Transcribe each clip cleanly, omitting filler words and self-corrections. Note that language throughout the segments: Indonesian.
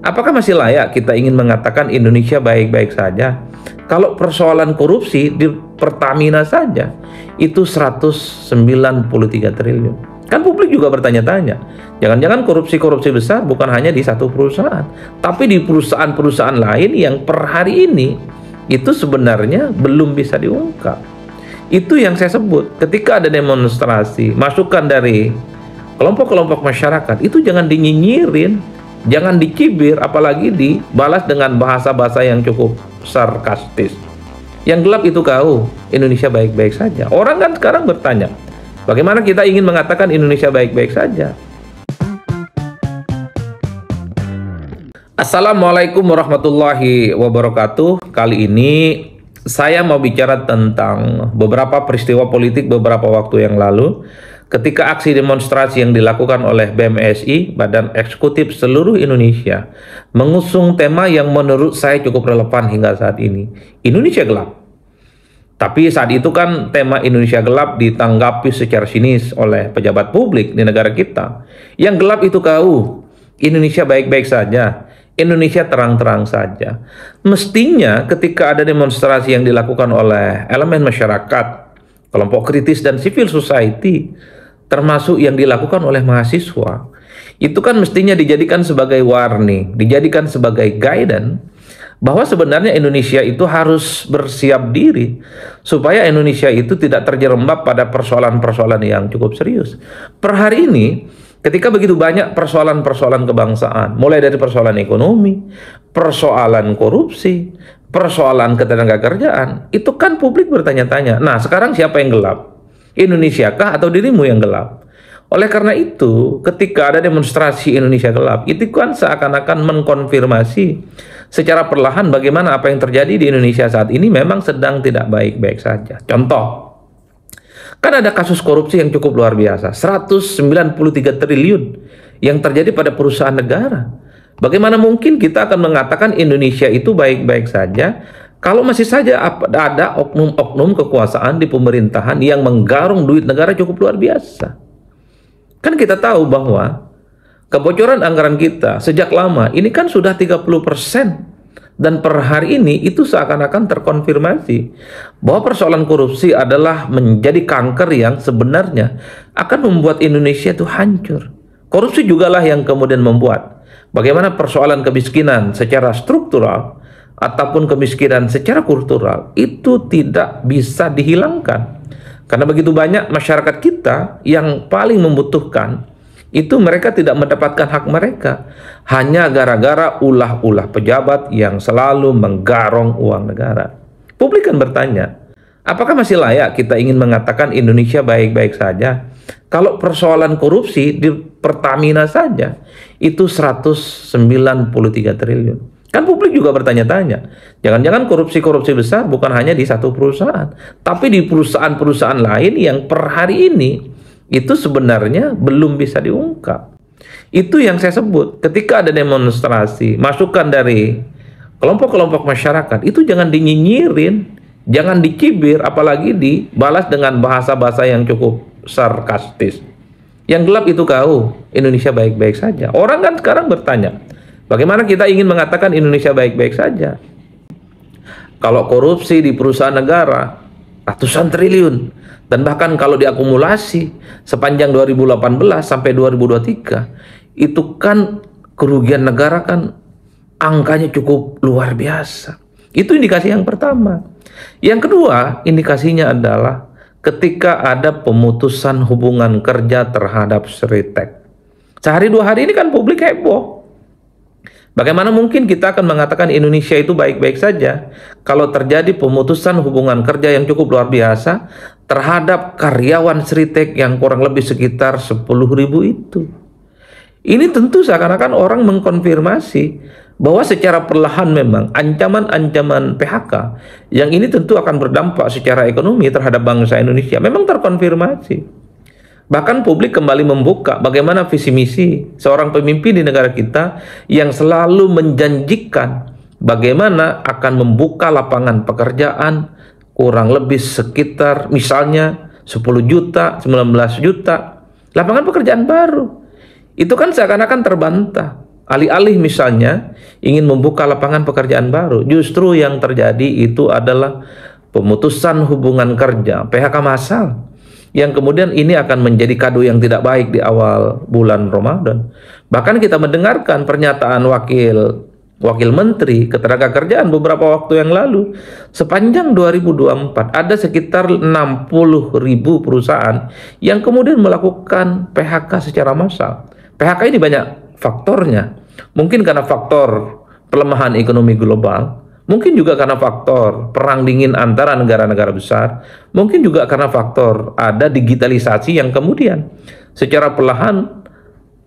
Apakah masih layak kita ingin mengatakan Indonesia baik-baik saja? Kalau persoalan korupsi di Pertamina saja itu 193 triliun. Kan publik juga bertanya-tanya, jangan-jangan korupsi-korupsi besar bukan hanya di satu perusahaan, tapi di perusahaan-perusahaan lain yang per hari ini itu sebenarnya belum bisa diungkap. Itu yang saya sebut, ketika ada demonstrasi, masukan dari kelompok-kelompok masyarakat, itu jangan dinyinyirin, jangan dicibir, apalagi dibalas dengan bahasa-bahasa yang cukup sarkastis. Yang gelap itu kau, Indonesia baik-baik saja. Orang kan sekarang bertanya, bagaimana kita ingin mengatakan Indonesia baik-baik saja? Assalamualaikum warahmatullahi wabarakatuh. Kali ini saya mau bicara tentang beberapa peristiwa politik beberapa waktu yang lalu ketika aksi demonstrasi yang dilakukan oleh BMSI, Badan Eksekutif Seluruh Indonesia, mengusung tema yang menurut saya cukup relevan hingga saat ini, Indonesia gelap. Tapi saat itu kan tema Indonesia gelap ditanggapi secara sinis oleh pejabat publik di negara kita. Yang gelap itu kau, Indonesia baik-baik saja, Indonesia terang-terang saja. Mestinya ketika ada demonstrasi yang dilakukan oleh elemen masyarakat, kelompok kritis dan civil society, termasuk yang dilakukan oleh mahasiswa, itu kan mestinya dijadikan sebagai warning, dijadikan sebagai guidance, bahwa sebenarnya Indonesia itu harus bersiap diri supaya Indonesia itu tidak terjerembab pada persoalan-persoalan yang cukup serius. Per hari ini, ketika begitu banyak persoalan-persoalan kebangsaan, mulai dari persoalan ekonomi, persoalan korupsi, persoalan ketenagakerjaan, itu kan publik bertanya-tanya, nah sekarang siapa yang gelap? Indonesia kah atau dirimu yang gelap? Oleh karena itu, ketika ada demonstrasi Indonesia gelap, itu kan seakan-akan mengkonfirmasi secara perlahan bagaimana apa yang terjadi di Indonesia saat ini memang sedang tidak baik-baik saja. Contoh, kan ada kasus korupsi yang cukup luar biasa, 193 triliun yang terjadi pada perusahaan negara. Bagaimana mungkin kita akan mengatakan Indonesia itu baik-baik saja kalau masih saja ada oknum-oknum kekuasaan di pemerintahan yang menggarung duit negara cukup luar biasa? Kan kita tahu bahwa kebocoran anggaran kita sejak lama ini kan sudah 30%. Dan per hari ini itu seakan-akan terkonfirmasi bahwa persoalan korupsi adalah menjadi kanker yang sebenarnya akan membuat Indonesia itu hancur. Korupsi jugalah yang kemudian membuat bagaimana persoalan kemiskinan secara struktural ataupun kemiskinan secara kultural itu tidak bisa dihilangkan. Karena begitu banyak masyarakat kita yang paling membutuhkan, itu mereka tidak mendapatkan hak mereka hanya gara-gara ulah-ulah pejabat yang selalu menggarong uang negara. Publik kan bertanya, apakah masih layak kita ingin mengatakan Indonesia baik-baik saja? Kalau persoalan korupsi di Pertamina saja itu 193 triliun. Kan publik juga bertanya-tanya, jangan-jangan korupsi-korupsi besar bukan hanya di satu perusahaan, tapi di perusahaan-perusahaan lain yang per hari ini itu sebenarnya belum bisa diungkap. Itu yang saya sebut, ketika ada demonstrasi, masukan dari kelompok-kelompok masyarakat, itu jangan dinyinyirin, jangan dicibir, apalagi dibalas dengan bahasa-bahasa yang cukup sarkastis. Yang gelap itu kau, Indonesia baik-baik saja. Orang kan sekarang bertanya, bagaimana kita ingin mengatakan Indonesia baik-baik saja? Kalau korupsi di perusahaan negara, ratusan triliun. Dan bahkan kalau diakumulasi sepanjang 2018 sampai 2023, itu kan kerugian negara kan angkanya cukup luar biasa. Itu indikasi yang pertama. Yang kedua, indikasinya adalah ketika ada pemutusan hubungan kerja terhadap Seritek. Sehari dua hari ini kan publik heboh. Bagaimana mungkin kita akan mengatakan Indonesia itu baik-baik saja kalau terjadi pemutusan hubungan kerja yang cukup luar biasa terhadap karyawan Seritek yang kurang lebih sekitar 10.000 itu. Ini tentu seakan-akan orang mengkonfirmasi bahwa secara perlahan memang ancaman-ancaman PHK yang ini tentu akan berdampak secara ekonomi terhadap bangsa Indonesia memang terkonfirmasi. Bahkan publik kembali membuka bagaimana visi misi seorang pemimpin di negara kita yang selalu menjanjikan bagaimana akan membuka lapangan pekerjaan kurang lebih sekitar misalnya 10 juta, 19 juta lapangan pekerjaan baru. Itu kan seakan-akan terbantah. Alih-alih misalnya ingin membuka lapangan pekerjaan baru, justru yang terjadi itu adalah pemutusan hubungan kerja, PHK massal, yang kemudian ini akan menjadi kado yang tidak baik di awal bulan Ramadan. Bahkan kita mendengarkan pernyataan Wakil Menteri Ketenagakerjaan beberapa waktu yang lalu, sepanjang 2024 ada sekitar 60.000 perusahaan yang kemudian melakukan PHK secara massal. PHK ini banyak faktornya. Mungkin karena faktor pelemahan ekonomi global, mungkin juga karena faktor perang dingin antara negara-negara besar, mungkin juga karena faktor ada digitalisasi yang kemudian secara perlahan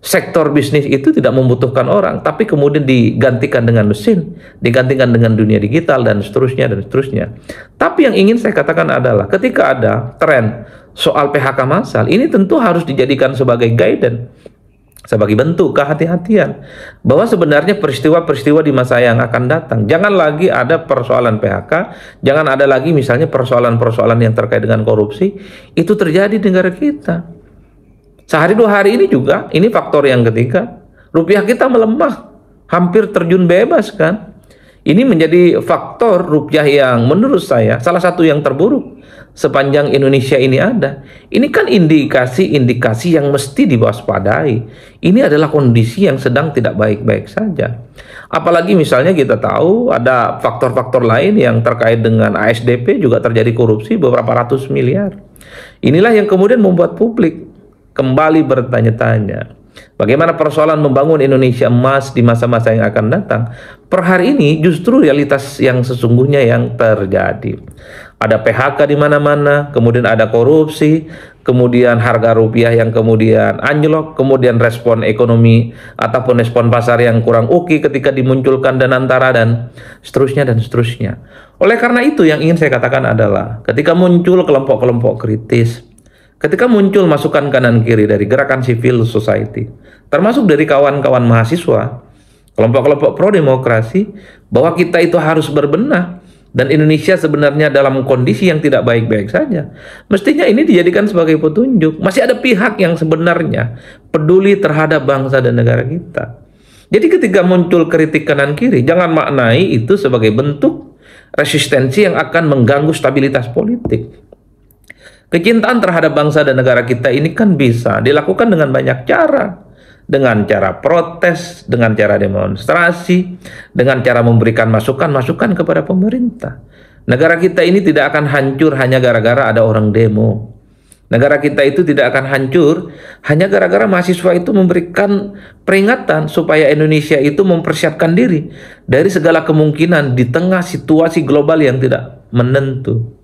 sektor bisnis itu tidak membutuhkan orang, tapi kemudian digantikan dengan mesin, digantikan dengan dunia digital, dan seterusnya, dan seterusnya. Tapi yang ingin saya katakan adalah ketika ada tren soal PHK massal, ini tentu harus dijadikan sebagai guidance, sebagai bentuk kehati-hatian bahwa sebenarnya peristiwa-peristiwa di masa yang akan datang jangan lagi ada persoalan PHK, jangan ada lagi misalnya persoalan-persoalan yang terkait dengan korupsi itu terjadi di negara kita. Sehari dua hari ini juga, ini faktor yang ketiga, rupiah kita melemah, hampir terjun bebas kan. Ini menjadi faktor rupiah yang menurut saya salah satu yang terburuk sepanjang Indonesia ini ada. Ini kan indikasi-indikasi yang mesti diwaspadai. Ini adalah kondisi yang sedang tidak baik-baik saja. Apalagi misalnya kita tahu ada faktor-faktor lain yang terkait dengan ASDP juga terjadi korupsi beberapa ratus miliar. Inilah yang kemudian membuat publik kembali bertanya-tanya. Bagaimana persoalan membangun Indonesia emas di masa-masa yang akan datang? Per hari ini justru realitas yang sesungguhnya yang terjadi. Ada PHK di mana-mana, kemudian ada korupsi, kemudian harga rupiah yang kemudian anjlok, kemudian respon ekonomi ataupun respon pasar yang kurang oke ketika dimunculkan Danantara dan seterusnya dan seterusnya. Oleh karena itu yang ingin saya katakan adalah ketika muncul kelompok-kelompok kritis, ketika muncul masukan kanan kiri dari gerakan civil society, termasuk dari kawan-kawan mahasiswa, kelompok-kelompok pro-demokrasi, bahwa kita itu harus berbenah, dan Indonesia sebenarnya dalam kondisi yang tidak baik-baik saja, mestinya ini dijadikan sebagai petunjuk. Masih ada pihak yang sebenarnya peduli terhadap bangsa dan negara kita. Jadi ketika muncul kritik kanan kiri, jangan maknai itu sebagai bentuk resistensi yang akan mengganggu stabilitas politik. Kecintaan terhadap bangsa dan negara kita ini kan bisa dilakukan dengan banyak cara. Dengan cara protes, dengan cara demonstrasi, dengan cara memberikan masukan-masukan kepada pemerintah. Negara kita ini tidak akan hancur hanya gara-gara ada orang demo. Negara kita itu tidak akan hancur hanya gara-gara mahasiswa itu memberikan peringatan supaya Indonesia itu mempersiapkan diri dari segala kemungkinan di tengah situasi global yang tidak menentu.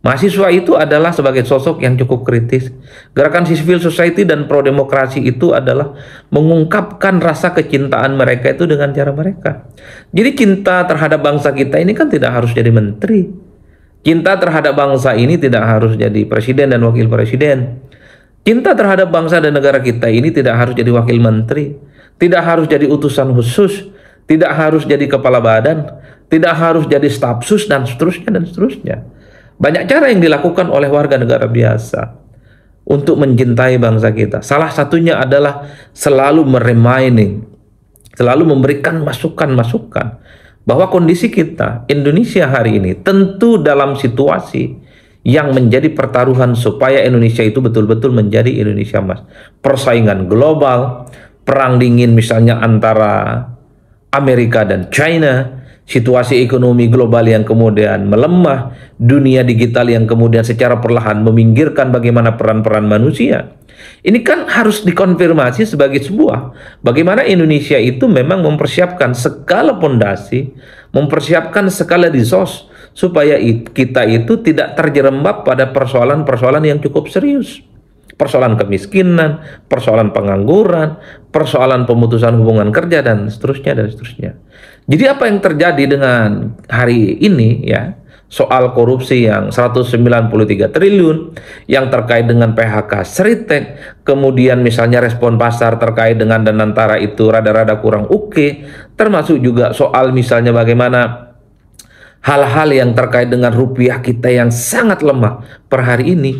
Mahasiswa itu adalah sebagai sosok yang cukup kritis. Gerakan civil society dan pro-demokrasi itu adalah mengungkapkan rasa kecintaan mereka itu dengan cara mereka. Jadi cinta terhadap bangsa kita ini kan tidak harus jadi menteri. Cinta terhadap bangsa ini tidak harus jadi presiden dan wakil presiden. Cinta terhadap bangsa dan negara kita ini tidak harus jadi wakil menteri. Tidak harus jadi utusan khusus. Tidak harus jadi kepala badan. Tidak harus jadi staf sus dan seterusnya dan seterusnya. Banyak cara yang dilakukan oleh warga negara biasa untuk mencintai bangsa kita. Salah satunya adalah selalu mereminding, selalu memberikan masukan-masukan bahwa kondisi kita, Indonesia hari ini, tentu dalam situasi yang menjadi pertaruhan supaya Indonesia itu betul-betul menjadi Indonesia emas. Persaingan global, perang dingin misalnya antara Amerika dan China, situasi ekonomi global yang kemudian melemah, dunia digital yang kemudian secara perlahan meminggirkan bagaimana peran-peran manusia. Ini kan harus dikonfirmasi sebagai sebuah bagaimana Indonesia itu memang mempersiapkan segala pondasi, mempersiapkan segala resource supaya kita itu tidak terjerembab pada persoalan-persoalan yang cukup serius. Persoalan kemiskinan, persoalan pengangguran, persoalan pemutusan hubungan kerja, dan seterusnya dan seterusnya. Jadi apa yang terjadi dengan hari ini ya, soal korupsi yang 193 triliun, yang terkait dengan PHK Seritek, kemudian misalnya respon pasar terkait dengan Danantara itu rada-rada kurang oke, termasuk juga soal misalnya bagaimana hal-hal yang terkait dengan rupiah kita yang sangat lemah per hari ini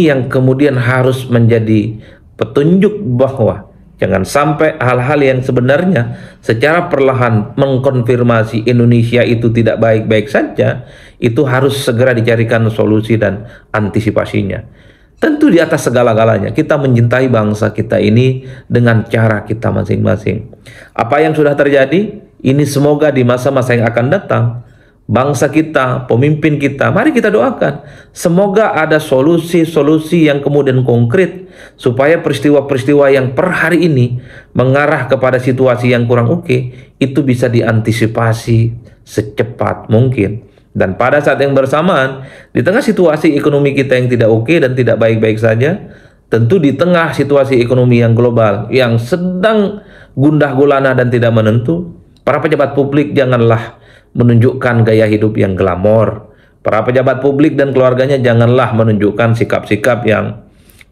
yang kemudian harus menjadi petunjuk bahwa Jangan sampai hal-hal yang sebenarnya secara perlahan mengkonfirmasi Indonesia itu tidak baik-baik saja, itu harus segera dicarikan solusi dan antisipasinya. Tentu di atas segala-galanya, kita mencintai bangsa kita ini dengan cara kita masing-masing. Apa yang sudah terjadi, ini semoga di masa-masa yang akan datang, bangsa kita, pemimpin kita, mari kita doakan. Semoga ada solusi-solusi yang kemudian konkret, supaya peristiwa-peristiwa yang per hari ini mengarah kepada situasi yang kurang oke, itu bisa diantisipasi secepat mungkin. Dan pada saat yang bersamaan, di tengah situasi ekonomi kita yang tidak oke dan tidak baik-baik saja, tentu di tengah situasi ekonomi yang global, yang sedang gundah gulana dan tidak menentu, para pejabat publik janganlah menunjukkan gaya hidup yang glamor. Para pejabat publik dan keluarganya janganlah menunjukkan sikap-sikap yang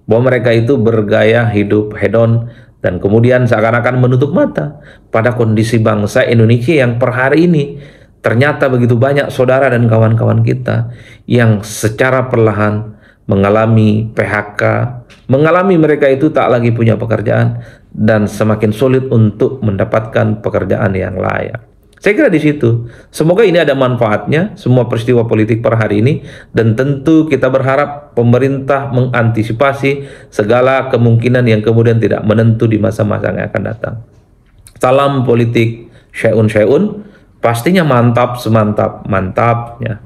bahwa mereka itu bergaya hidup hedon dan kemudian seakan-akan menutup mata pada kondisi bangsa Indonesia yang per hari ini ternyata begitu banyak saudara dan kawan-kawan kita yang secara perlahan mengalami PHK, mengalami mereka itu tak lagi punya pekerjaan dan semakin sulit untuk mendapatkan pekerjaan yang layak. Saya kira di situ. Semoga ini ada manfaatnya, semua peristiwa politik per hari ini, dan tentu kita berharap pemerintah mengantisipasi segala kemungkinan yang kemudian tidak menentu di masa-masa yang akan datang. Salam politik syai'un syai'un, pastinya mantap semantap mantapnya.